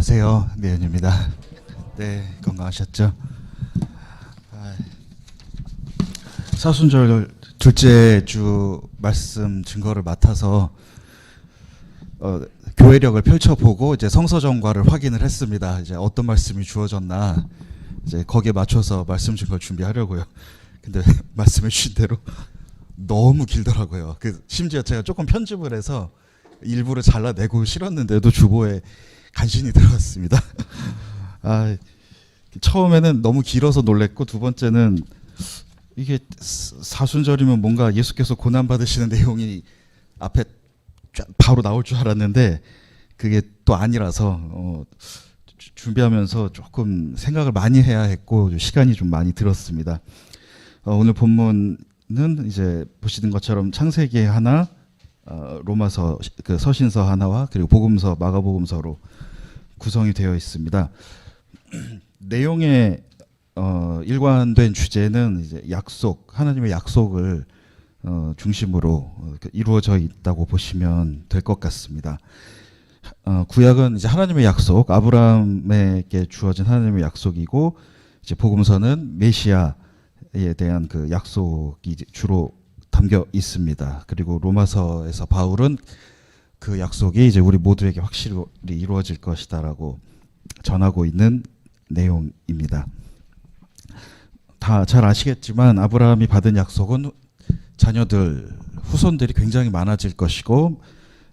안녕하세요. 내연입니다. 네, 건강하셨죠? 사순절 둘째 주 말씀 증거를 맡아서 교회력을 펼쳐보고 이제 성서 정과를 확인을 했습니다. 이제 어떤 말씀이 주어졌나 이제 거기에 맞춰서 말씀 증거 준비하려고요. 근데 말씀해 주신 대로 너무 길더라고요. 심지어 제가 조금 편집을 해서 일부러 잘라내고 실었는데도 주보에 간신히 들어갔습니다. 처음에는 너무 길어서 놀랬고, 두 번째는 이게 사순절이면 뭔가 예수께서 고난 받으시는 내용이 앞에 바로 나올 줄 알았는데 그게 또 아니라서 준비하면서 조금 생각을 많이 해야 했고 시간이 좀 많이 들었습니다. 오늘 본문은 이제 보시는 것처럼 창세기 하나, 로마서 서신서 하나와 그리고 복음서 마가복음서로 구성이 되어 있습니다. 내용의 일관된 주제는 이제 약속, 하나님의 약속을 중심으로 이루어져 있다고 보시면 될 것 같습니다. 구약은 이제 하나님의 약속, 아브라함에게 주어진 하나님의 약속이고, 이제 복음서는 메시아에 대한 그 약속이 주로 담겨 있습니다. 그리고 로마서에서 바울은 그 약속이 이제 우리 모두에게 확실히 이루어질 것이다라고 전하고 있는 내용입니다. 다 잘 아시겠지만 아브라함이 받은 약속은 자녀들, 후손들이 굉장히 많아질 것이고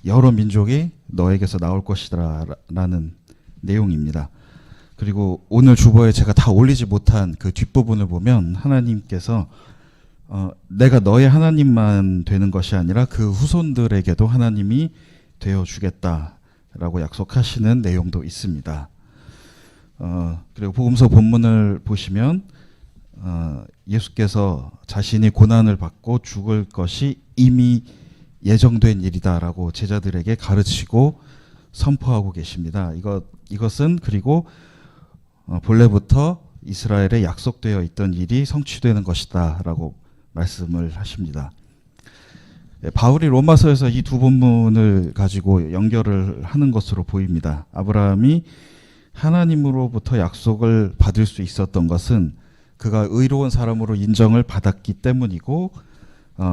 여러 민족이 너에게서 나올 것이라는 내용입니다. 그리고 오늘 주보에 제가 다 올리지 못한 그 뒷부분을 보면 하나님께서 내가 너의 하나님만 되는 것이 아니라 그 후손들에게도 하나님이 되어주겠다라고 약속하시는 내용도 있습니다. 그리고 복음서 본문을 보시면 예수께서 자신이 고난을 받고 죽을 것이 이미 예정된 일이다라고 제자들에게 가르치고 선포하고 계십니다. 이것은 그리고 본래부터 이스라엘에 약속되어 있던 일이 성취되는 것이다라고 말씀을 하십니다. 바울이 로마서에서 이 두 본문을 가지고 연결을 하는 것으로 보입니다. 아브라함이 하나님으로부터 약속을 받을 수 있었던 것은 그가 의로운 사람으로 인정을 받았기 때문이고,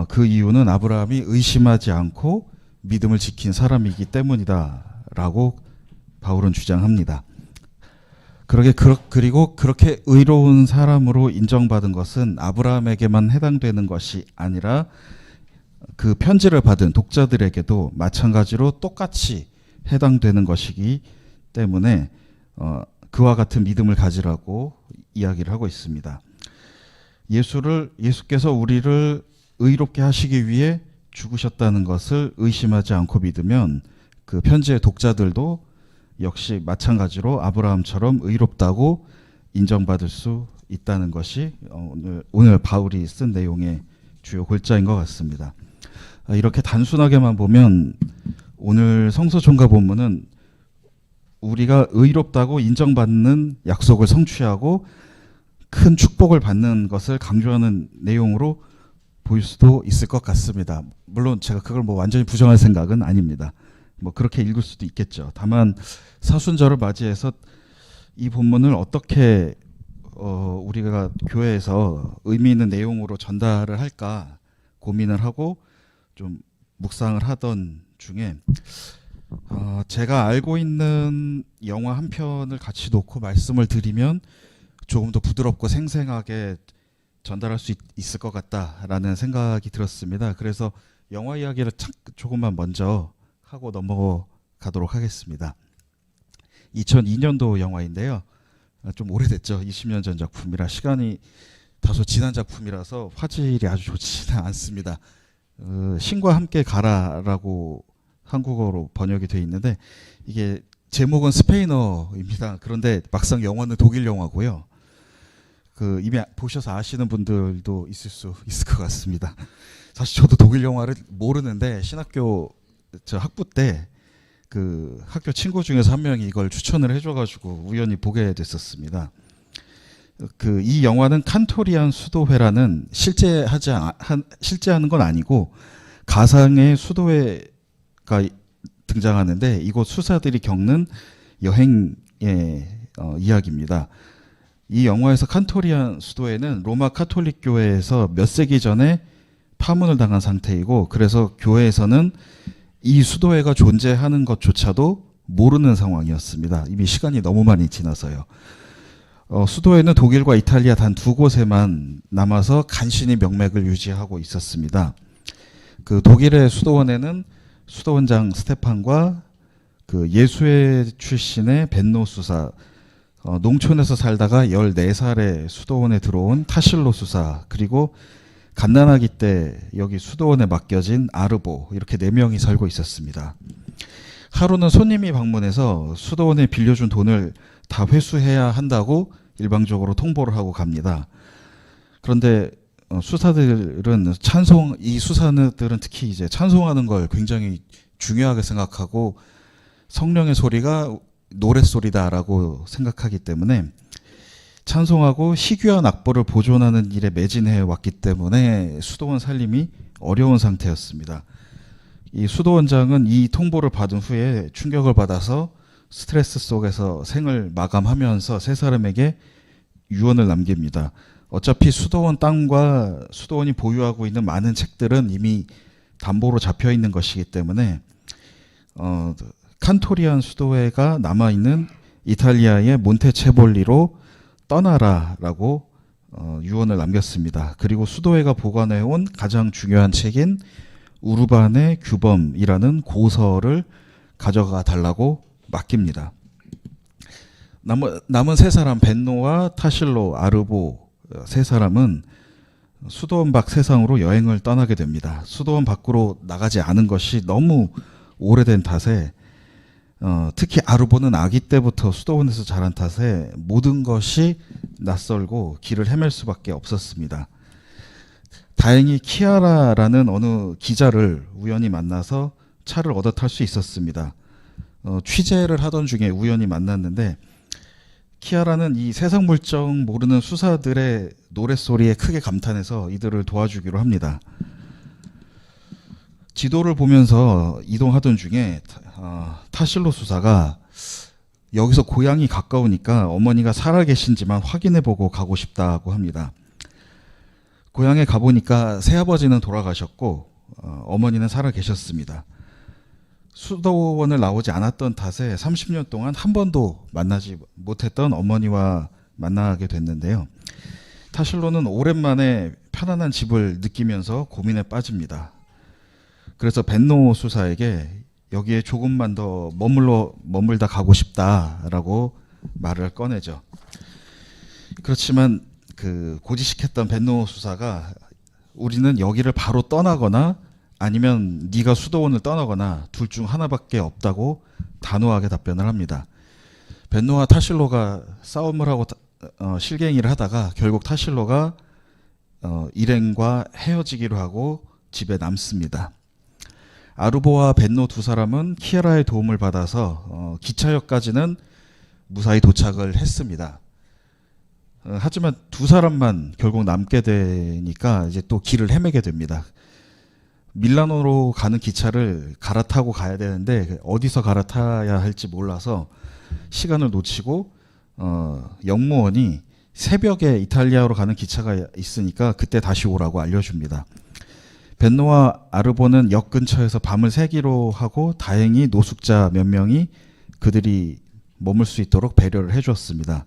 그 이유는 아브라함이 의심하지 않고 믿음을 지킨 사람이기 때문이다라고 바울은 주장합니다. 그리고 그렇게 의로운 사람으로 인정받은 것은 아브라함에게만 해당되는 것이 아니라 그 편지를 받은 독자들에게도 마찬가지로 똑같이 해당되는 것이기 때문에 그와 같은 믿음을 가지라고 이야기를 하고 있습니다. 예수께서 우리를 의롭게 하시기 위해 죽으셨다는 것을 의심하지 않고 믿으면 그 편지의 독자들도 역시 마찬가지로 아브라함처럼 의롭다고 인정받을 수 있다는 것이 오늘 바울이 쓴 내용의 주요 골자인 것 같습니다. 이렇게 단순하게만 보면 오늘 성서 종가 본문은 우리가 의롭다고 인정받는 약속을 성취하고 큰 축복을 받는 것을 강조하는 내용으로 보일 수도 있을 것 같습니다. 물론 제가 그걸 완전히 부정할 생각은 아닙니다. 그렇게 읽을 수도 있겠죠. 다만 사순절을 맞이해서 이 본문을 어떻게 우리가 교회에서 의미 있는 내용으로 전달을 할까 고민을 하고 좀 묵상을 하던 중에 제가 알고 있는 영화 한 편을 같이 놓고 말씀을 드리면 조금 더 부드럽고 생생하게 전달할 수 있을 것 같다라는 생각이 들었습니다. 그래서 영화 이야기를 조금만 먼저 하고 넘어가도록 하겠습니다. 2002년도 영화인데요. 좀 오래됐죠. 20년 전 작품이라 시간이 다소 지난 작품이라서 화질이 아주 좋지는 않습니다. 신과 함께 가라라고 한국어로 번역이 되어 있는데 이게 제목은 스페인어입니다. 그런데 막상 영어는 독일 영화고요. 이미 보셔서 아시는 분들도 있을 수 있을 것 같습니다. 사실 저도 독일 영화를 모르는데 신학교 학부 때 그 학교 친구 중에서 한 명이 이걸 추천을 해줘가지고 우연히 보게 됐었습니다. 이 영화는 칸토리안 수도회라는 실제하는 건 아니고 가상의 수도회가 등장하는데 이곳 수사들이 겪는 여행 이야기입니다. 이 영화에서 칸토리안 수도회는 로마 카톨릭 교회에서 몇 세기 전에 파문을 당한 상태이고, 그래서 교회에서는 이 수도회가 존재하는 것조차도 모르는 상황이었습니다. 이미 시간이 너무 많이 지나서요. 수도회는 독일과 이탈리아 단 두 곳에만 남아서 간신히 명맥을 유지하고 있었습니다. 그 독일의 수도원에는 수도원장 스테판과 그 예수회 출신의 벤노 수사, 농촌에서 살다가 14살에 수도원에 들어온 타실로 수사, 그리고 갓난아기 때 여기 수도원에 맡겨진 아르보, 이렇게 4명이 살고 있었습니다. 하루는 손님이 방문해서 수도원에 빌려준 돈을 다 회수해야 한다고 일방적으로 통보를 하고 갑니다. 그런데 수사들은 이 수사들은 특히 이제 찬송하는 걸 굉장히 중요하게 생각하고 성령의 소리가 노랫소리다라고 생각하기 때문에 찬송하고 희귀한 악보를 보존하는 일에 매진해 왔기 때문에 수도원 살림이 어려운 상태였습니다. 이 수도원장은 이 통보를 받은 후에 충격을 받아서 스트레스 속에서 생을 마감하면서 세 사람에게 유언을 남깁니다. 어차피 수도원 땅과 수도원이 보유하고 있는 많은 책들은 이미 담보로 잡혀 있는 것이기 때문에 칸토리안 수도회가 남아있는 이탈리아의 몬테체볼리로 떠나라라고 유언을 남겼습니다. 그리고 수도회가 보관해온 가장 중요한 책인 우르반의 규범이라는 고서를 가져가 달라고 맡깁니다. 남은 세 사람, 벤노와 타실로, 아르보 세 사람은 수도원 밖 세상으로 여행을 떠나게 됩니다. 수도원 밖으로 나가지 않은 것이 너무 오래된 탓에 특히 아르보는 아기 때부터 수도원에서 자란 탓에 모든 것이 낯설고 길을 헤맬 수밖에 없었습니다. 다행히 키아라라는 어느 기자를 우연히 만나서 차를 얻어 탈 수 있었습니다. 취재를 하던 중에 우연히 만났는데 키아라는 이 세상 물정 모르는 수사들의 노랫소리에 크게 감탄해서 이들을 도와주기로 합니다. 지도를 보면서 이동하던 중에 타실로 수사가 여기서 고향이 가까우니까 어머니가 살아계신지만 확인해보고 가고 싶다고 합니다. 고향에 가보니까 새아버지는 돌아가셨고 어머니는 살아계셨습니다. 수도원을 나오지 않았던 탓에 30년 동안 한 번도 만나지 못했던 어머니와 만나게 됐는데요. 타실로는 오랜만에 편안한 집을 느끼면서 고민에 빠집니다. 그래서 벤노 수사에게 여기에 조금만 더 머물다 가고 싶다라고 말을 꺼내죠. 그렇지만 그 고지식했던 벤노 수사가 우리는 여기를 바로 떠나거나 아니면 네가 수도원을 떠나거나 둘 중 하나밖에 없다고 단호하게 답변을 합니다. 벤노와 타실로가 싸움을 하고 실갱이를 하다가 결국 타실로가 일행과 헤어지기로 하고 집에 남습니다. 아르보와 벤노 두 사람은 키아라의 도움을 받아서 기차역까지는 무사히 도착을 했습니다. 하지만 두 사람만 결국 남게 되니까 이제 또 길을 헤매게 됩니다. 밀라노로 가는 기차를 갈아타고 가야 되는데 어디서 갈아타야 할지 몰라서 시간을 놓치고 역무원이 새벽에 이탈리아로 가는 기차가 있으니까 그때 다시 오라고 알려줍니다. 벤노와 아르보는 역 근처에서 밤을 새기로 하고 다행히 노숙자 몇 명이 그들이 머물 수 있도록 배려를 해주었습니다.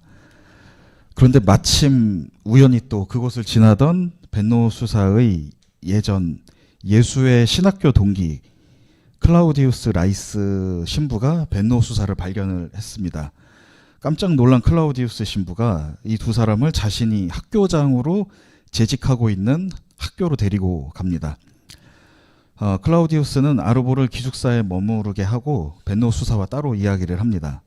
그런데 마침 우연히 또 그곳을 지나던 벤노 수사의 예전 예수의 신학교 동기 클라우디우스 라이스 신부가 벤노 수사를 발견을 했습니다. 깜짝 놀란 클라우디우스 신부가 이 두 사람을 자신이 학교장으로 재직하고 있는 학교로 데리고 갑니다. 클라우디우스는 아르보를 기숙사에 머무르게 하고 벤노 수사와 따로 이야기를 합니다.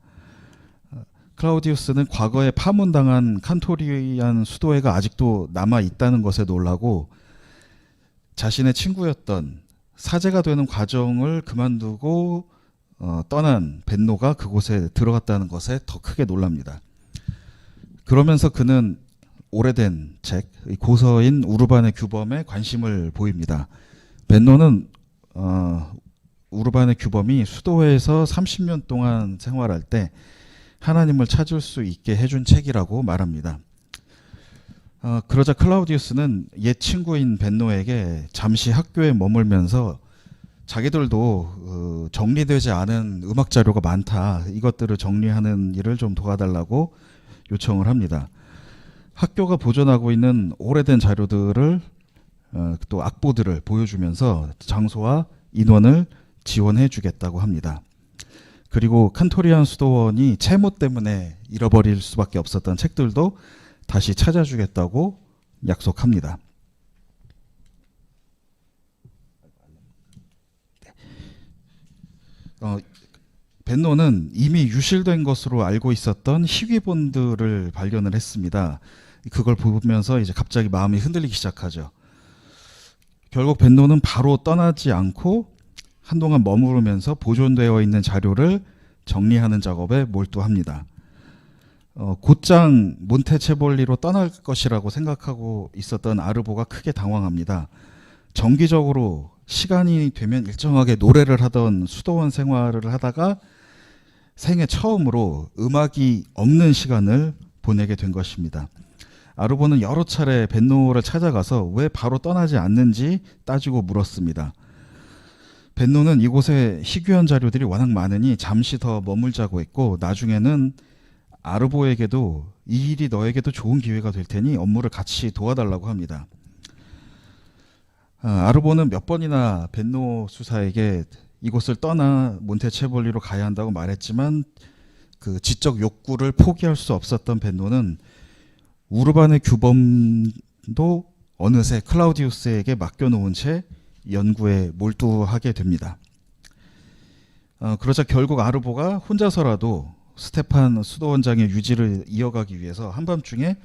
클라우디우스는 과거에 파문당한 칸토리안 수도회가 아직도 남아있다는 것에 놀라고 자신의 친구였던 사제가 되는 과정을 그만두고 떠난 벤노가 그곳에 들어갔다는 것에 더 크게 놀랍니다. 그러면서 그는 오래된 책, 고서인 우르반의 규범에 관심을 보입니다. 벤노는 우르반의 규범이 수도회에서 30년 동안 생활할 때 하나님을 찾을 수 있게 해준 책이라고 말합니다. 그러자 클라우디우스는 옛 친구인 벤노에게 잠시 학교에 머물면서 자기들도 정리되지 않은 음악 자료가 많다, 이것들을 정리하는 일을 좀 도와달라고 요청을 합니다. 학교가 보존하고 있는 오래된 자료들을 또 악보들을 보여주면서 장소와 인원을 지원해 주겠다고 합니다. 그리고 칸토리안 수도원이 채무 때문에 잃어버릴 수밖에 없었던 책들도 다시 찾아주겠다고 약속합니다. 벤노는 이미 유실된 것으로 알고 있었던 희귀본들을 발견을 했습니다. 그걸 보면서 이제 갑자기 마음이 흔들리기 시작하죠. 결국 벤노는 바로 떠나지 않고 한동안 머무르면서 보존되어 있는 자료를 정리하는 작업에 몰두합니다. 곧장 몬테체볼리로 떠날 것이라고 생각하고 있었던 아르보가 크게 당황합니다. 정기적으로 시간이 되면 일정하게 노래를 하던 수도원 생활을 하다가 생애 처음으로 음악이 없는 시간을 보내게 된 것입니다. 아르보는 여러 차례 벤노를 찾아가서 왜 바로 떠나지 않는지 따지고 물었습니다. 벤노는 이곳에 희귀한 자료들이 워낙 많으니 잠시 더 머물자고 했고, 나중에는 아르보에게도 이 일이 너에게도 좋은 기회가 될 테니 업무를 같이 도와달라고 합니다. 아르보는 몇 번이나 벤노 수사에게 이곳을 떠나 몬테체볼리로 가야 한다고 말했지만 그 지적 욕구를 포기할 수 없었던 벤노는 우르반의 규범도 어느새 클라우디우스에게 맡겨놓은 채 연구에 몰두하게 됩니다. 그러자 결국 아르보가 혼자서라도 스테판 수도원장의 유지를 이어가기 위해서 한밤중에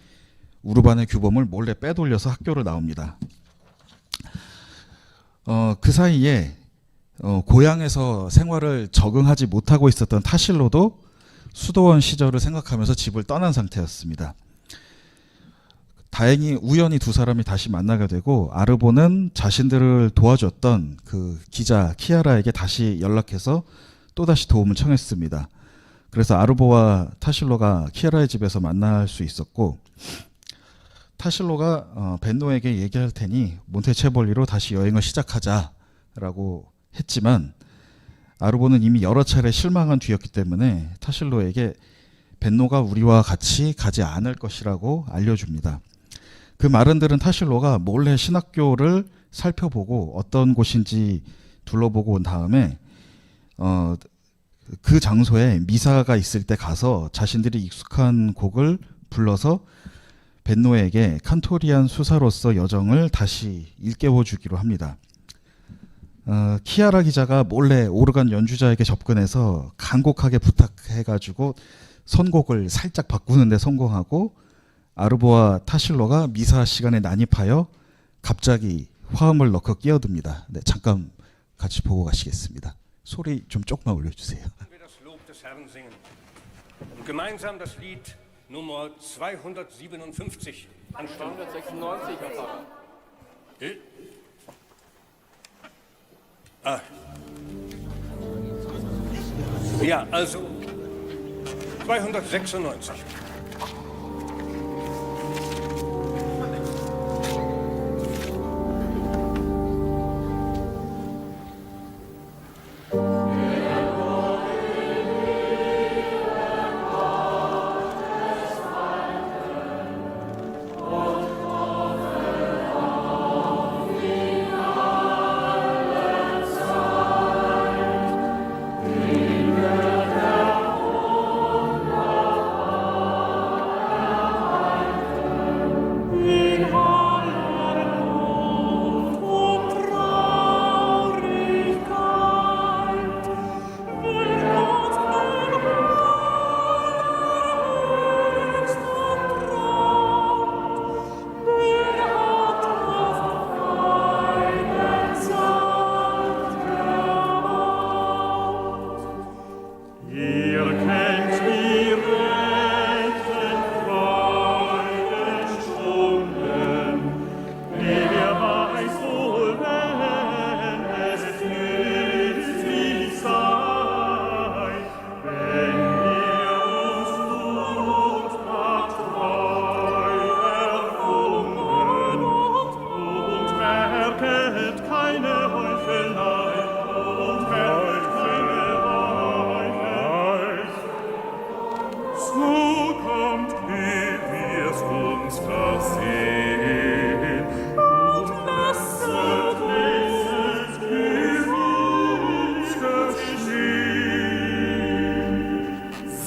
우르반의 규범을 몰래 빼돌려서 학교를 나옵니다. 그 사이에 고향에서 생활을 적응하지 못하고 있었던 타실로도 수도원 시절을 생각하면서 집을 떠난 상태였습니다. 다행히 우연히 두 사람이 다시 만나게 되고, 아르보는 자신들을 도와줬던 그 기자 키아라에게 다시 연락해서 또다시 도움을 청했습니다. 그래서 아르보와 타실로가 키아라의 집에서 만날 수 있었고, 타실로가 벤노에게 얘기할 테니 몬테체볼리로 다시 여행을 시작하자라고 했지만, 아르보는 이미 여러 차례 실망한 뒤였기 때문에 타실로에게 벤노가 우리와 같이 가지 않을 것이라고 알려줍니다. 그 말은 들은 타실로가 몰래 신학교를 살펴보고 어떤 곳인지 둘러보고 온 다음에 그 장소에 미사가 있을 때 가서 자신들이 익숙한 곡을 불러서 벤노에게 칸토리안 수사로서 여정을 다시 일깨워 주기로 합니다. 키아라 기자가 몰래 오르간 연주자에게 접근해서 간곡하게 부탁해가지고 선곡을 살짝 바꾸는 데 성공하고, 아르보와 타실로가 미사 시간에 난입하여 갑자기 화음을 넣고 끼어듭니다. 네, 잠깐 같이 보고 가시겠습니다. 소리 좀 조금만 올려주세요. Gemeinsam das Lied Nummer 257. 296, Herr Pfarrer. Ja, also 296.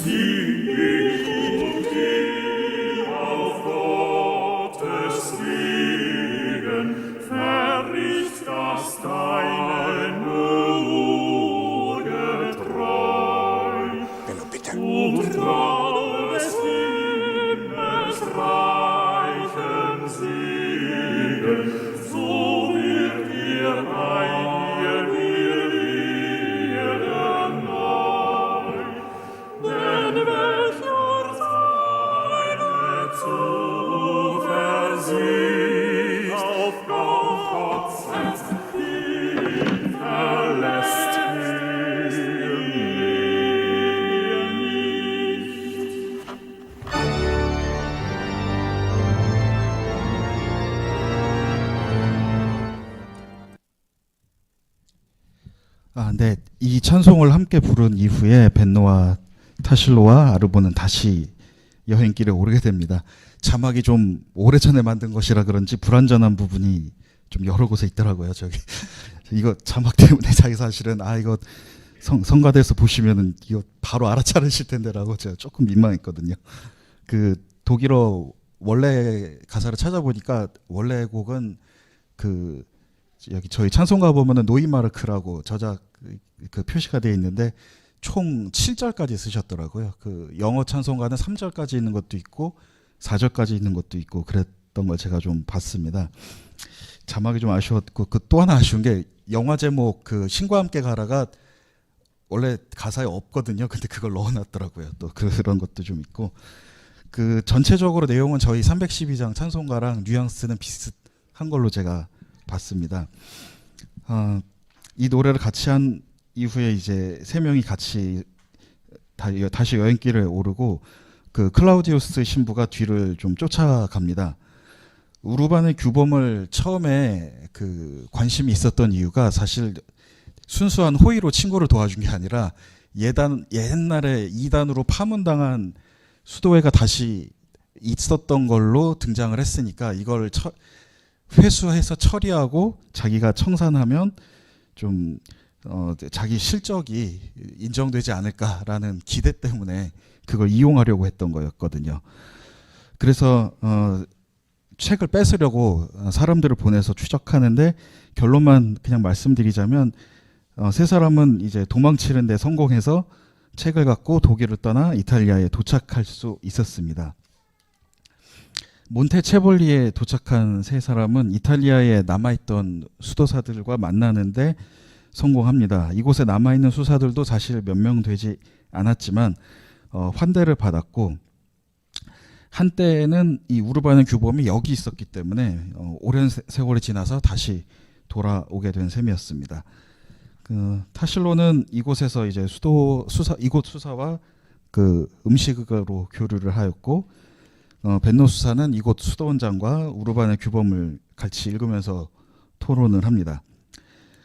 Benno, bitte. 네. 이 찬송을 함께 부른 이후에 벤노와 타실로와 아르보는 다시 여행길에 오르게 됩니다. 자막이 좀 오래전에 만든 것이라 그런지 불완전한 부분이 좀 여러 곳에 있더라고요. 저기 이거 자막 때문에 자기 사실은 이거 성가대에서 보시면은 이거 바로 알아차리실 텐데라고 제가 조금 민망했거든요. 그 독일어 원래 가사를 찾아보니까 원래 곡은 그 여기 저희 찬송가 보면은 노이마르크라고 저작 그 표시가 되어 있는데 총 7절까지 쓰셨더라고요. 그 영어 찬송가는 3절까지 있는 것도 있고 4절까지 있는 것도 있고 그랬던 걸 제가 좀 봤습니다. 자막이 좀 아쉬웠고 그 또 하나 아쉬운 게 영화 제목 그 신과 함께 가라가 원래 가사에 없거든요. 근데 그걸 넣어놨더라고요. 또 그런 것도 좀 있고 그 전체적으로 내용은 저희 312장 찬송가랑 뉘앙스는 비슷한 걸로 제가 봤습니다. 이 노래를 같이 한 이후에 이제 세 명이 같이 다시 여행길을 오르고 그 클라우디우스 신부가 뒤를 좀 쫓아갑니다. 우르반의 규범을 처음에 그 관심이 있었던 이유가 사실 순수한 호의로 친구를 도와준 게 아니라 옛날에 이단으로 파문당한 수도회가 다시 있었던 걸로 등장을 했으니까 이걸 회수해서 처리하고 자기가 청산하면 좀 자기 실적이 인정되지 않을까라는 기대 때문에 그걸 이용하려고 했던 거였거든요. 그래서 책을 뺏으려고 사람들을 보내서 추적하는데 결론만 그냥 말씀드리자면 세 사람은 이제 도망치는 데 성공해서 책을 갖고 독일을 떠나 이탈리아에 도착할 수 있었습니다. 몬테체볼리에 도착한 세 사람은 이탈리아에 남아있던 수도사들과 만나는데 성공합니다. 이곳에 남아있는 수사들도 사실 몇 명 되지 않았지만 환대를 받았고 한때는 이 우르반의 규범이 여기 있었기 때문에 오랜 세월이 지나서 다시 돌아오게 된 셈이었습니다. 그 타실로는 이곳에서 이제 이곳 수사와 그 음식으로 교류를 하였고 벤노 수사는 이곳 수도원장과 우르반의 규범을 같이 읽으면서 토론을 합니다.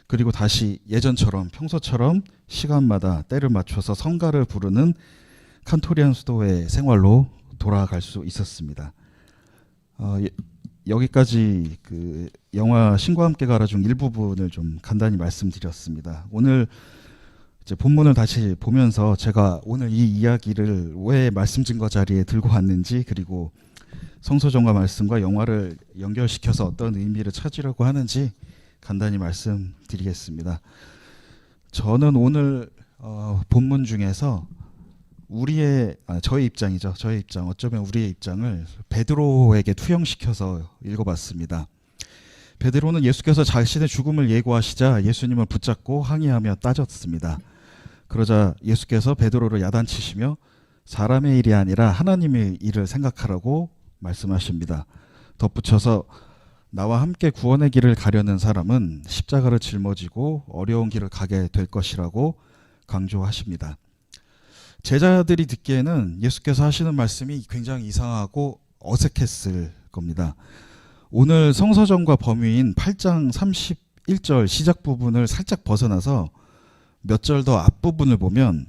그리고 다시 예전처럼 평소처럼 시간마다 때를 맞춰서 성가를 부르는 칸토리안 수도의 생활로 돌아갈 수 있었습니다. 여기까지 그 영화 신과 함께 가라 중 일부분을 좀 간단히 말씀드렸습니다. 오늘 이제 본문을 다시 보면서 제가 오늘 이 이야기를 왜 말씀 증거 자리에 들고 왔는지 그리고 성서정과 말씀과 영화를 연결시켜서 어떤 의미를 찾으려고 하는지 간단히 말씀드리겠습니다. 저는 오늘 본문 중에서 저의 입장이죠. 저의 입장, 어쩌면 우리의 입장을 베드로에게 투영시켜서 읽어봤습니다. 베드로는 예수께서 자신의 죽음을 예고하시자 예수님을 붙잡고 항의하며 따졌습니다. 그러자 예수께서 베드로를 야단치시며 사람의 일이 아니라 하나님의 일을 생각하라고 말씀하십니다. 덧붙여서 나와 함께 구원의 길을 가려는 사람은 십자가를 짊어지고 어려운 길을 가게 될 것이라고 강조하십니다. 제자들이 듣기에는 예수께서 하시는 말씀이 굉장히 이상하고 어색했을 겁니다. 오늘 성서정과 범위인 8장 31절 시작 부분을 살짝 벗어나서 몇 절 더 앞부분을 보면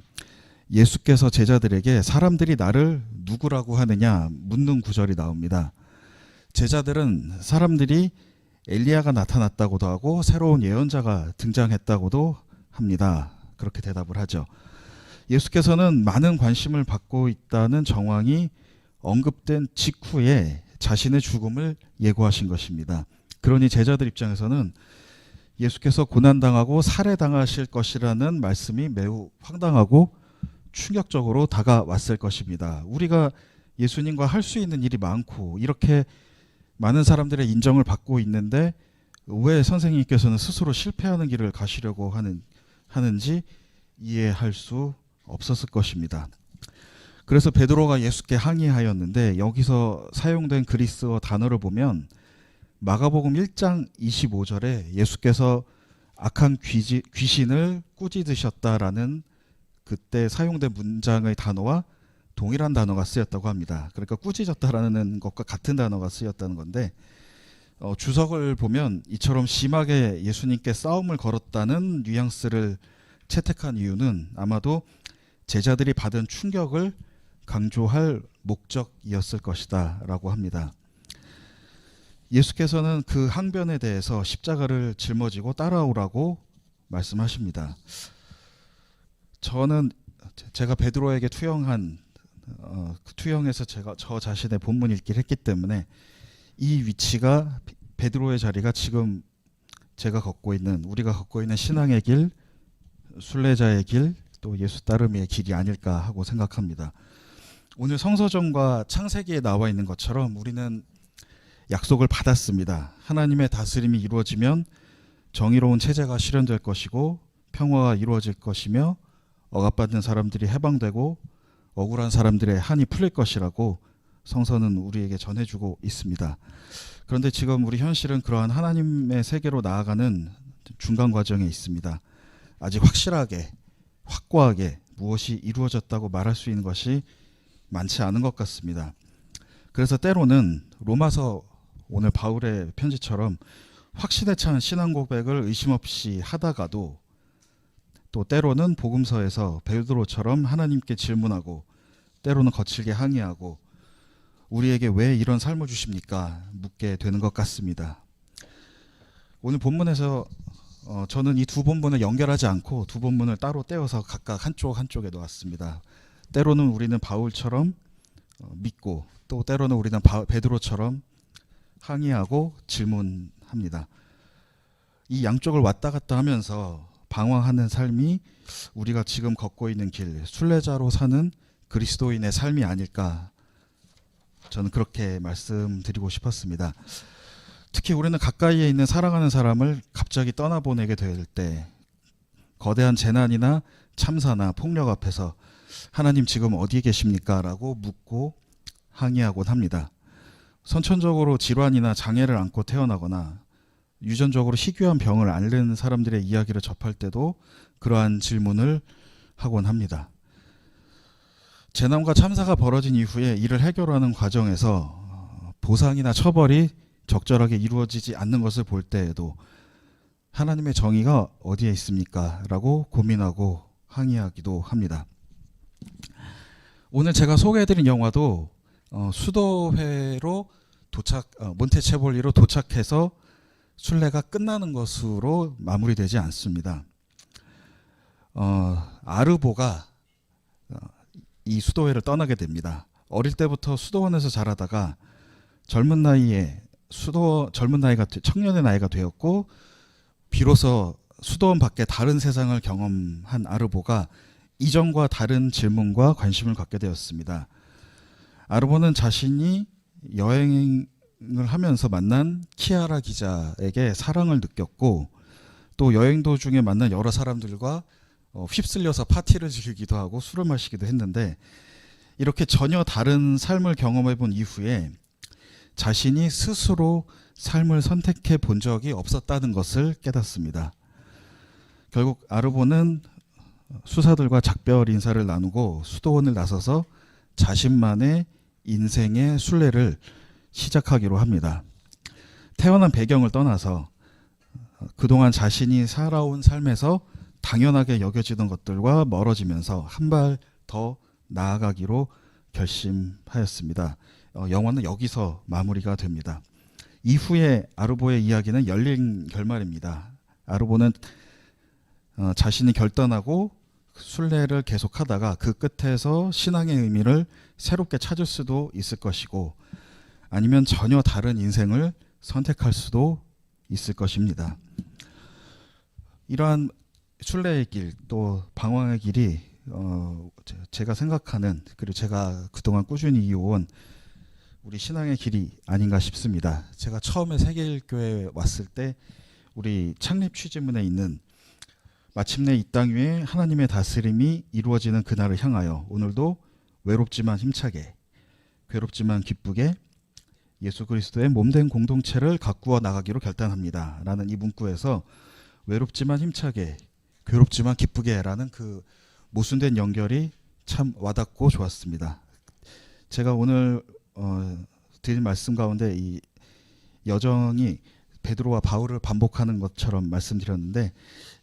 예수께서 제자들에게 사람들이 나를 누구라고 하느냐 묻는 구절이 나옵니다. 제자들은 사람들이 엘리야가 나타났다고도 하고 새로운 예언자가 등장했다고도 합니다. 그렇게 대답을 하죠. 예수께서는 많은 관심을 받고 있다는 정황이 언급된 직후에 자신의 죽음을 예고하신 것입니다. 그러니 제자들 입장에서는 예수께서 고난당하고 살해당하실 것이라는 말씀이 매우 황당하고 충격적으로 다가왔을 것입니다. 우리가 예수님과 할 수 있는 일이 많고 이렇게 많은 사람들의 인정을 받고 있는데 왜 선생님께서는 스스로 실패하는 길을 가시려고 하는지 이해할 수 없었을 것입니다. 그래서 베드로가 예수께 항의하였는데 여기서 사용된 그리스어 단어를 보면 마가복음 1장 25절에 예수께서 악한 귀신을 꾸짖으셨다라는 그때 사용된 문장의 단어와 동일한 단어가 쓰였다고 합니다. 그러니까 꾸짖었다라는 것과 같은 단어가 쓰였다는 건데 주석을 보면 이처럼 심하게 예수님께 싸움을 걸었다는 뉘앙스를 채택한 이유는 아마도 제자들이 받은 충격을 강조할 목적이었을 것이다 라고 합니다. 예수께서는 그 항변에 대해서 십자가를 짊어지고 따라오라고 말씀하십니다. 저는 제가 베드로에게 투영한 그 투영에서 제가 저 자신의 본문 읽기를 했기 때문에 이 위치가 베드로의 자리가 지금 제가 걷고 있는 우리가 걷고 있는 신앙의 길, 순례자의 길, 또 예수 따르미의 길이 아닐까 하고 생각합니다. 오늘 성서전과 창세기에 나와 있는 것처럼 우리는 약속을 받았습니다. 하나님의 다스림이 이루어지면 정의로운 체제가 실현될 것이고 평화가 이루어질 것이며 억압받는 사람들이 해방되고 억울한 사람들의 한이 풀릴 것이라고 성서는 우리에게 전해주고 있습니다. 그런데 지금 우리 현실은 그러한 하나님의 세계로 나아가는 중간 과정에 있습니다. 아직 확실하게 확고하게 무엇이 이루어졌다고 말할 수 있는 것이 많지 않은 것 같습니다. 그래서 때로는 로마서 오늘 바울의 편지처럼 확신에 찬 신앙 고백을 의심 없이 하다가도 또 때로는 복음서에서 베드로처럼 하나님께 질문하고 때로는 거칠게 항의하고 우리에게 왜 이런 삶을 주십니까? 묻게 되는 것 같습니다. 오늘 본문에서 저는 이 두 본문을 연결하지 않고 두 본문을 따로 떼어서 각각 한쪽에 놓았습니다. 때로는 우리는 바울처럼 믿고 또 때로는 우리는 베드로처럼 항의하고 질문합니다. 이 양쪽을 왔다 갔다 하면서 방황하는 삶이 우리가 지금 걷고 있는 길, 순례자로 사는 그리스도인의 삶이 아닐까 저는 그렇게 말씀드리고 싶었습니다. 특히 우리는 가까이에 있는 사랑하는 사람을 갑자기 떠나보내게 될 때 거대한 재난이나 참사나 폭력 앞에서 하나님 지금 어디에 계십니까? 라고 묻고 항의하곤 합니다. 선천적으로 질환이나 장애를 안고 태어나거나 유전적으로 희귀한 병을 앓는 사람들의 이야기를 접할 때도 그러한 질문을 하곤 합니다. 재난과 참사가 벌어진 이후에 이를 해결하는 과정에서 보상이나 처벌이 적절하게 이루어지지 않는 것을 볼 때에도 하나님의 정의가 어디에 있습니까? 라고 고민하고 항의하기도 합니다. 오늘 제가 소개해드린 영화도 수도회로 몬테체볼리로 도착해서 순례가 끝나는 것으로 마무리되지 않습니다. 아르보가 이 수도회를 떠나게 됩니다. 어릴 때부터 수도원에서 자라다가 젊은 나이가 청년의 나이가 되었고 비로소 수도원 밖에 다른 세상을 경험한 아르보가 이전과 다른 질문과 관심을 갖게 되었습니다. 아르보는 자신이 여행을 하면서 만난 키아라 기자에게 사랑을 느꼈고 또 여행 도중에 만난 여러 사람들과 휩쓸려서 파티를 즐기기도 하고 술을 마시기도 했는데 이렇게 전혀 다른 삶을 경험해 본 이후에 자신이 스스로 삶을 선택해 본 적이 없었다는 것을 깨닫습니다. 결국 아르보는 수사들과 작별 인사를 나누고 수도원을 나서서 자신만의 인생의 순례를 시작하기로 합니다. 태어난 배경을 떠나서 그동안 자신이 살아온 삶에서 당연하게 여겨지던 것들과 멀어지면서 한 발 더 나아가기로 결심하였습니다. 영화는 여기서 마무리가 됩니다. 이후에 아르보의 이야기는 열린 결말입니다. 아르보는 자신이 결단하고 순례를 계속하다가 그 끝에서 신앙의 의미를 새롭게 찾을 수도 있을 것이고 아니면 전혀 다른 인생을 선택할 수도 있을 것입니다. 이러한 순례의 길 또 방황의 길이 제가 생각하는 그리고 제가 그동안 꾸준히 이어온 우리 신앙의 길이 아닌가 싶습니다. 제가 처음에 세계일교회에 왔을 때 우리 창립 취지문에 있는 마침내 이 땅 위에 하나님의 다스림이 이루어지는 그날을 향하여 오늘도 외롭지만 힘차게 괴롭지만 기쁘게 예수 그리스도의 몸된 공동체를 가꾸어 나가기로 결단합니다. 라는 이 문구에서 외롭지만 힘차게 괴롭지만 기쁘게 라는 그 모순된 연결이 참 와닿고 좋았습니다. 제가 오늘 드린 말씀 가운데 이 여정이 베드로와 바울을 반복하는 것처럼 말씀드렸는데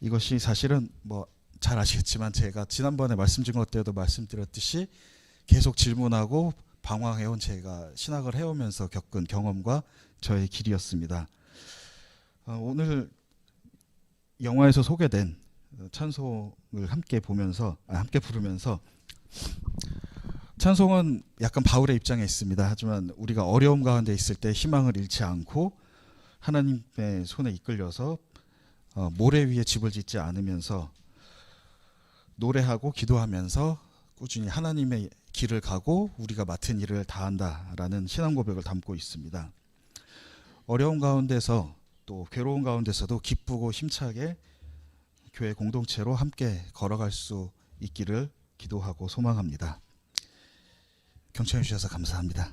이것이 사실은 뭐 잘 아시겠지만 제가 지난번에 말씀드린 것 때도 말씀드렸듯이 계속 질문하고 방황해온 제가 신학을 해오면서 겪은 경험과 저의 길이었습니다. 오늘 영화에서 소개된 찬송을 함께 보면서 함께 부르면서 찬송은 약간 바울의 입장에 있습니다. 하지만 우리가 어려움 가운데 있을 때 희망을 잃지 않고 하나님의 손에 이끌려서 모래 위에 집을 짓지 않으면서 노래하고 기도하면서 꾸준히 하나님의 길을 가고 우리가 맡은 일을 다한다라는 신앙 고백을 담고 있습니다. 어려운 가운데서 또 괴로운 가운데서도 기쁘고 힘차게 교회 공동체로 함께 걸어갈 수 있기를 기도하고 소망합니다. 경청해 주셔서 감사합니다.